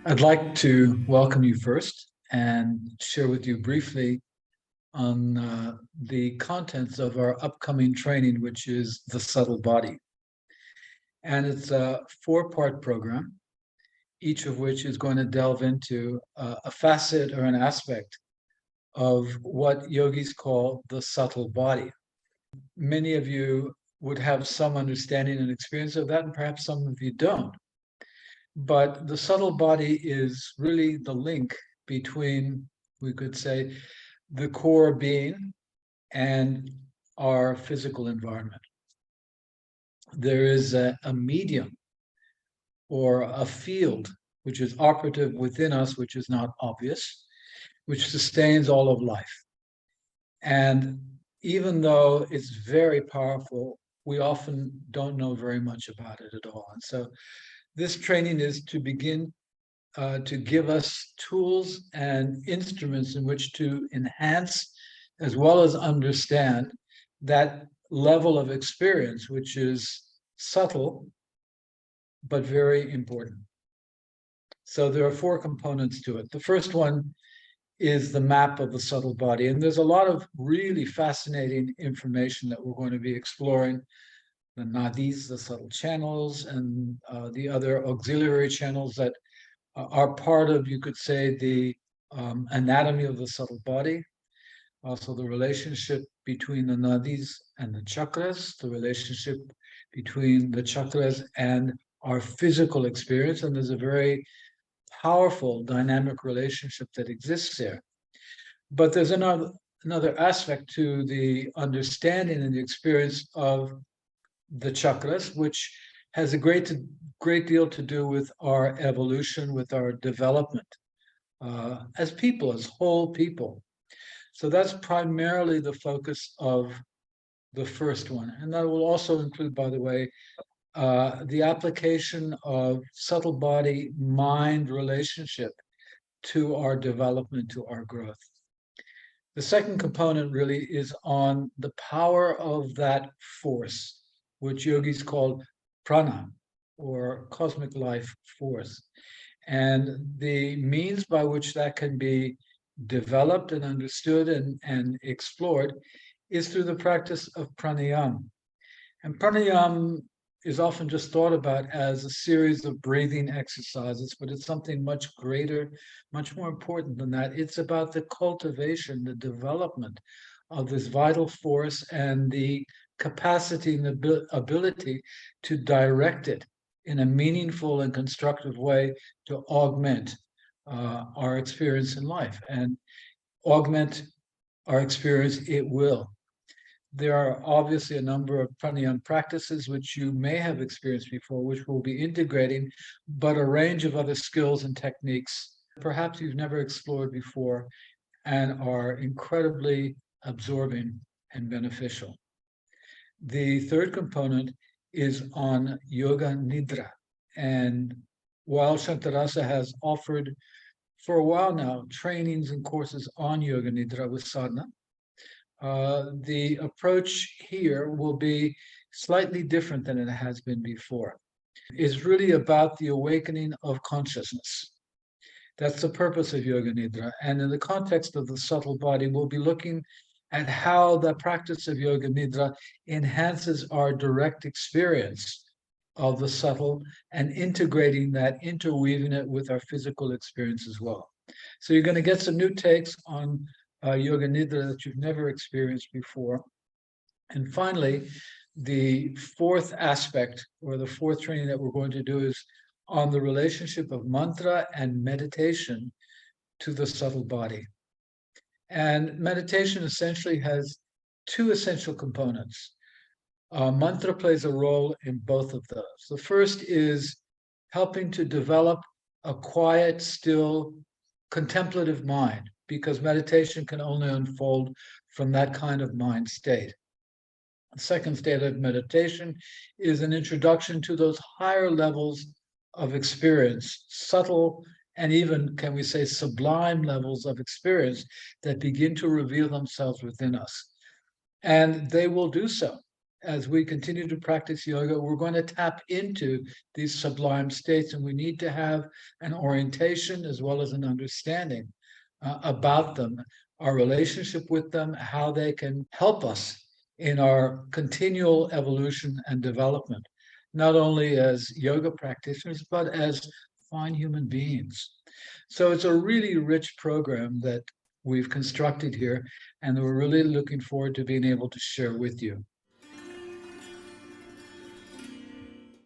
I'd like to welcome you first and share with you briefly on the contents of our upcoming training, which is the subtle body. And it's a four-part program, each of which is going to delve into a facet or an aspect of what yogis call the subtle body. Many of you would have some understanding and experience of that, and perhaps some of you don't. But the subtle body is really the link between, we could say, the core being and our physical environment. There is a medium or a field which is operative within us, which is not obvious, which sustains all of life. And even though it's very powerful, we often don't know very much about it at all. And so this training is to begin to give us tools and instruments in which to enhance as well as understand that level of experience, which is subtle but very important. So there are four components to it. The first one is the map of the subtle body. And there's a lot of really fascinating information that we're going to be exploring. The nadis, the subtle channels, and the other auxiliary channels that are part of, you could say, the anatomy of the subtle body. Also, the relationship between the nadis and the chakras, the relationship between the chakras and our physical experience. And there's a very powerful dynamic relationship that exists there. But there's another aspect to the understanding and the experience of the chakras, which has a great deal to do with our evolution, with our development as people, as whole people. So that's primarily the focus of the first one. And that will also include, by the way, the application of subtle body mind relationship to our development, to our growth. The second component really is on the power of that force, which yogis call prana, or cosmic life force. And the means by which that can be developed and understood and explored is through the practice of pranayama. And pranayama is often just thought about as a series of breathing exercises, but it's something much greater, much more important than that. It's about the cultivation, the development of this vital force and the capacity and the ability to direct it in a meaningful and constructive way to augment our experience in life. And augment our experience, it will. There are obviously a number of pranayama practices which you may have experienced before, which we'll be integrating, but a range of other skills and techniques perhaps you've never explored before and are incredibly absorbing and beneficial. The third component is on yoga nidra. And while Shantarasa has offered for a while now trainings and courses on yoga nidra with sadhana, the approach here will be slightly different than it has been before. It's really about the awakening of consciousness. That's the purpose of yoga nidra. And in the context of the subtle body, we'll be looking at how the practice of yoga nidra enhances our direct experience of the subtle and integrating that, interweaving it with our physical experience as well. So you're going to get some new takes on yoga nidra that you've never experienced before. And finally, the fourth aspect or the fourth training that we're going to do is on the relationship of mantra and meditation to the subtle body. And meditation essentially has two essential components. Mantra plays a role in both of those. The first is helping to develop a quiet, still, contemplative mind, because meditation can only unfold from that kind of mind state. The second state of meditation is an introduction to those higher levels of experience, subtle and even, can we say, sublime levels of experience that begin to reveal themselves within us. And they will do so as we continue to practice yoga, we're going to tap into these sublime states, and we need to have an orientation as well as an understanding about them, our relationship with them, how they can help us in our continual evolution and development, not only as yoga practitioners, but as fine human beings. So it's a really rich program that we've constructed here, and we're really looking forward to being able to share with you.